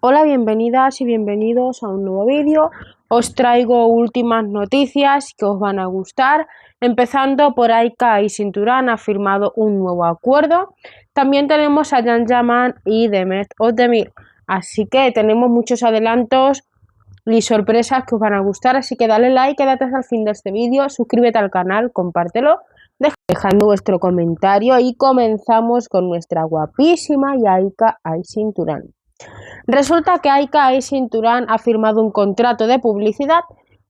Hola, bienvenidas y bienvenidos a un nuevo vídeo. Os traigo últimas noticias que os van a gustar. Empezando por Aika y Cinturán ha firmado un nuevo acuerdo. También tenemos a Can Yaman y Demet Özdemir. Así que tenemos muchos adelantos y sorpresas que os van a gustar. Así que dale like, quédate hasta el fin de este vídeo, suscríbete al canal, compártelo, dejando vuestro comentario y comenzamos con nuestra guapísima Aika y Cinturán. Resulta que Aika y Cinturán ha firmado un contrato de publicidad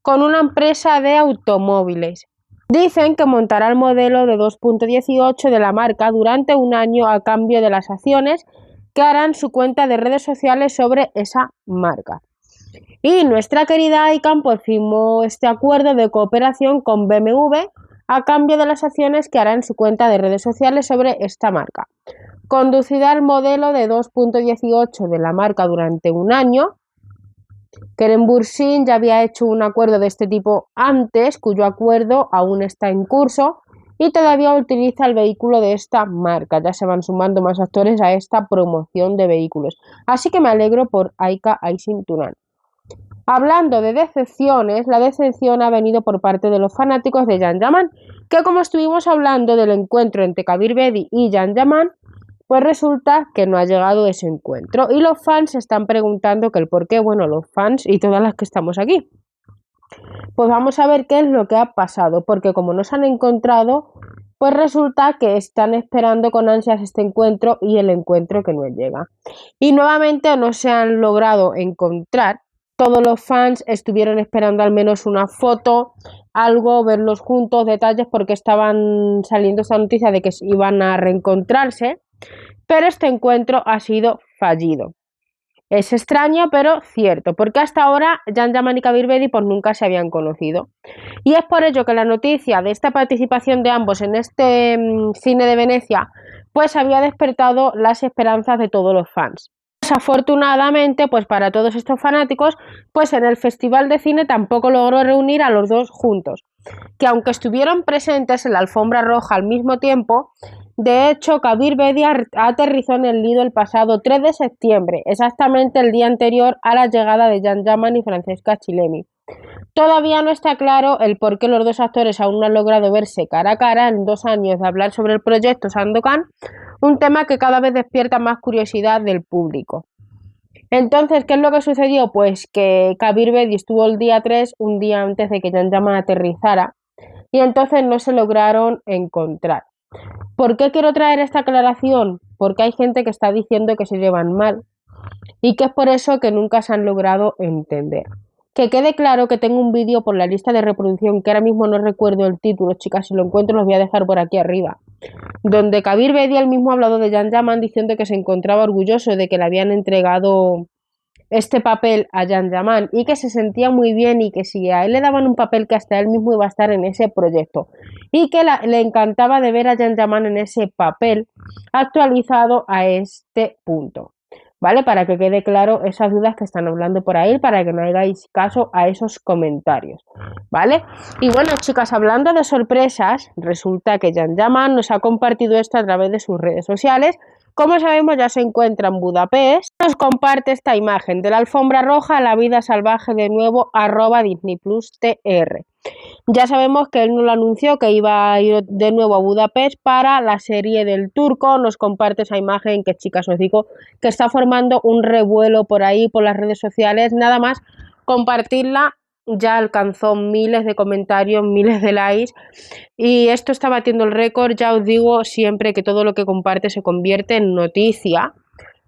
con una empresa de automóviles. Dicen que montará el modelo de 2.18 de la marca durante un año a cambio de las acciones que harán su cuenta de redes sociales sobre esa marca. Y nuestra querida Aika pues firmó este acuerdo de cooperación con BMW a cambio de las acciones que hará en su cuenta de redes sociales sobre esta marca. Conducirá el modelo de 2.18 de la marca durante un año. Kerem Bürsin ya había hecho un acuerdo de este tipo antes, cuyo acuerdo aún está en curso y todavía utiliza el vehículo de esta marca. Ya se van sumando más actores a esta promoción de vehículos. Así que me alegro por Aika y Cinturán. Hablando de decepciones, la decepción ha venido por parte de los fanáticos de Can Yaman, que como estuvimos hablando del encuentro entre Kabir Bedi y Can Yaman, pues resulta que no ha llegado ese encuentro y los fans se están preguntando que el por qué, bueno, los fans y todas las que estamos aquí. Pues vamos a ver qué es lo que ha pasado, porque como no se han encontrado, pues resulta que están esperando con ansias este encuentro y el encuentro que no llega. Y nuevamente no se han logrado encontrar. Todos los fans estuvieron esperando al menos una foto, algo, verlos juntos, detalles, porque estaban saliendo esta noticia de que iban a reencontrarse, pero este encuentro ha sido fallido. Es extraño, pero cierto, porque hasta ahora Can Yaman y Kabir Bedi pues nunca se habían conocido. Y es por ello que la noticia de esta participación de ambos en este cine de Venecia pues había despertado las esperanzas de todos los fans. Desafortunadamente, pues para todos estos fanáticos, pues en el Festival de Cine tampoco logró reunir a los dos juntos, que aunque estuvieron presentes en la alfombra roja al mismo tiempo, de hecho Kabir Bedi aterrizó en el Lido el pasado 3 de septiembre, exactamente el día anterior a la llegada de Can Yaman y Francesca Chillemi. Todavía no está claro el por qué los dos actores aún no han logrado verse cara a cara en 2 años de hablar sobre el proyecto Sandokan, un tema que cada vez despierta más curiosidad del público. Entonces, ¿qué es lo que sucedió? Pues que Kabir Bedi estuvo el día 3, un día antes de que Can Yaman aterrizara, y entonces no se lograron encontrar. ¿Por qué quiero traer esta aclaración? Porque hay gente que está diciendo que se llevan mal y que es por eso que nunca se han logrado entender. Que quede claro que tengo un vídeo por la lista de reproducción que ahora mismo no recuerdo el título, chicas, si lo encuentro los voy a dejar por aquí arriba, donde Kabir Bedi él mismo ha hablado de Can Yaman diciendo que se encontraba orgulloso de que le habían entregado este papel a Can Yaman y que se sentía muy bien y que si a él le daban un papel que hasta él mismo iba a estar en ese proyecto y que le encantaba de ver a Can Yaman en ese papel actualizado a este punto. ¿Vale? Para que quede claro esas dudas que están hablando por ahí, para que no hagáis caso a esos comentarios, ¿vale? Y bueno, chicas, hablando de sorpresas, resulta que Can Yaman nos ha compartido esto a través de sus redes sociales. Como sabemos, ya se encuentra en Budapest. Nos comparte esta imagen de la alfombra roja, la vida salvaje de nuevo, @DisneyPlusTR. Ya sabemos que él nos lo anunció, que iba a ir de nuevo a Budapest para la serie del turco. Nos comparte esa imagen que, chicas, os digo que está formando un revuelo por ahí, por las redes sociales. Nada más compartirla ya alcanzó miles de comentarios, miles de likes y esto está batiendo el récord. Ya os digo siempre que todo lo que comparte se convierte en noticia,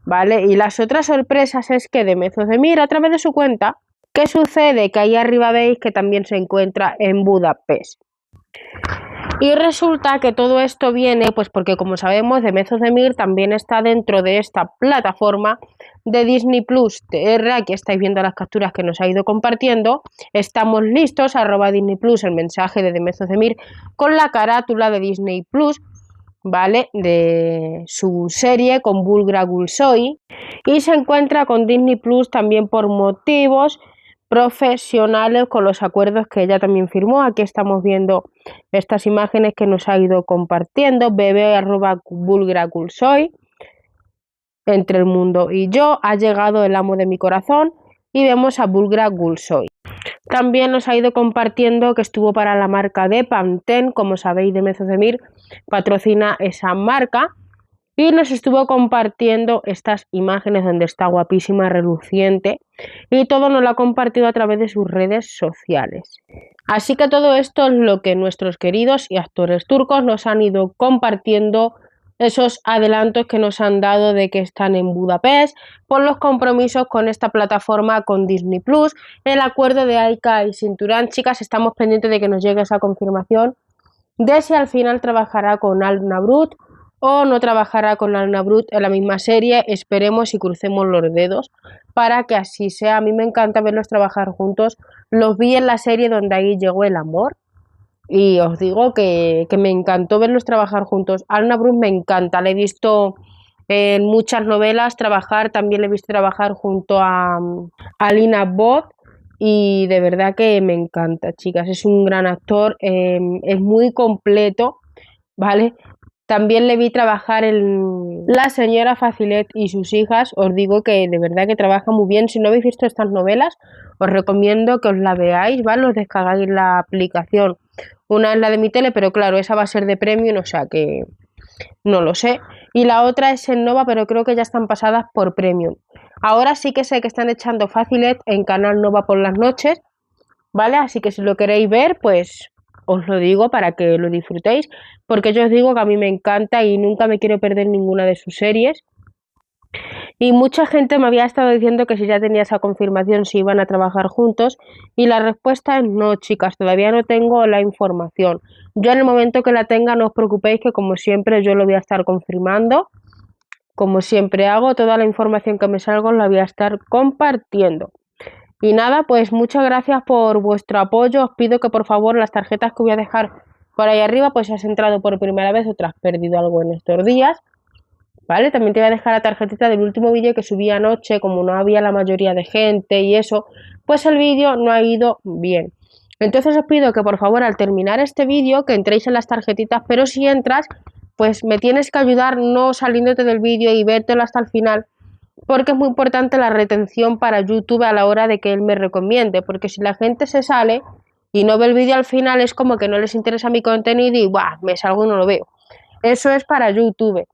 ¿vale? Y las otras sorpresas es que Demet Özdemir, a través de su cuenta, ¿qué sucede? Que ahí arriba veis que también se encuentra en Budapest. Y resulta que todo esto viene, pues porque como sabemos, Demet Özdemir también está dentro de esta plataforma de Disney Plus TR. Aquí estáis viendo las capturas que nos ha ido compartiendo. Estamos listos, @Disney Plus, el mensaje de Demet Özdemir con la carátula de Disney Plus, ¿vale? De su serie con Bulgra Gulsoy. Y se encuentra con Disney Plus también por motivos profesionales, con los acuerdos que ella también firmó. Aquí estamos viendo estas imágenes que nos ha ido compartiendo. Bebé @Bulgra Gulsoy. entre el mundo y yo, ha llegado el amo de mi corazón y vemos a Bulgra Gulsoy. También nos ha ido compartiendo que estuvo para la marca de Pantene, como sabéis, de Mezocemir patrocina esa marca, y nos estuvo compartiendo estas imágenes donde está guapísima, reluciente, y todo nos lo ha compartido a través de sus redes sociales. Así que todo esto es lo que nuestros queridos y actores turcos nos han ido compartiendo, esos adelantos que nos han dado de que están en Budapest, por los compromisos con esta plataforma, con Disney Plus, el acuerdo de Aika y Cinturán. Chicas, estamos pendientes de que nos llegue esa confirmación de si al final trabajará con Al Nabrut o no trabajará con Al Nabrut en la misma serie. Esperemos y crucemos los dedos para que así sea. A mí me encanta verlos trabajar juntos. Los vi en la serie donde ahí llegó el amor y os digo que me encantó verlos trabajar juntos. Al Nabrut me encanta, le he visto en muchas novelas trabajar, también le he visto trabajar junto a Alina Bot y de verdad que me encanta, chicas. Es un gran actor, es muy completo, ¿vale? También le vi trabajar en La señora Facilet y sus hijas. Os digo que de verdad que trabaja muy bien. Si no habéis visto estas novelas, os recomiendo que os la veáis, ¿vale? Os descargáis la aplicación. Una es la de mi tele, pero claro, esa va a ser de premium, o sea que no lo sé. Y la otra es en Nova, pero creo que ya están pasadas por premium. Ahora sí que sé que están echando Facilet en Canal Nova por las noches, ¿vale? Así que si lo queréis ver, pues os lo digo para que lo disfrutéis, porque yo os digo que a mí me encanta y nunca me quiero perder ninguna de sus series. Y mucha gente me había estado diciendo que si ya tenía esa confirmación si iban a trabajar juntos, y la respuesta es no, chicas, todavía no tengo la información. Yo en el momento que la tenga, no os preocupéis, que como siempre yo lo voy a estar confirmando. Como siempre hago, toda la información que me salga la voy a estar compartiendo. Y nada, pues muchas gracias por vuestro apoyo. Os pido que por favor las tarjetas que voy a dejar por ahí arriba, pues si has entrado por primera vez o te has perdido algo en estos días, ¿vale? También te voy a dejar la tarjetita del último vídeo que subí anoche. Como no había la mayoría de gente y eso, pues el vídeo no ha ido bien. Entonces os pido que por favor al terminar este vídeo que entréis en las tarjetitas, pero si entras, pues me tienes que ayudar no saliéndote del vídeo y vértelo hasta el final, porque es muy importante la retención para YouTube a la hora de que él me recomiende, porque si la gente se sale y no ve el vídeo al final, es como que no les interesa mi contenido y ¡buah!, me salgo y no lo veo. Eso es para YouTube,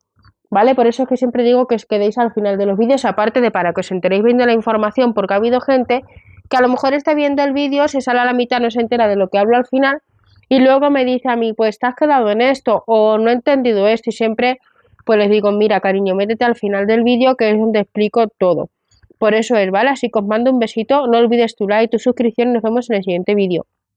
¿vale? Por eso es que siempre digo que os quedéis al final de los vídeos, aparte de para que os enteréis viendo la información, porque ha habido gente que a lo mejor está viendo el vídeo, se sale a la mitad, no se entera de lo que hablo al final, y luego me dice a mí, pues te has quedado en esto, o no he entendido esto, y siempre pues les digo, mira cariño, métete al final del vídeo que es donde explico todo. Por eso es, ¿vale? Así que os mando un besito, no olvides tu like, tu suscripción y nos vemos en el siguiente vídeo.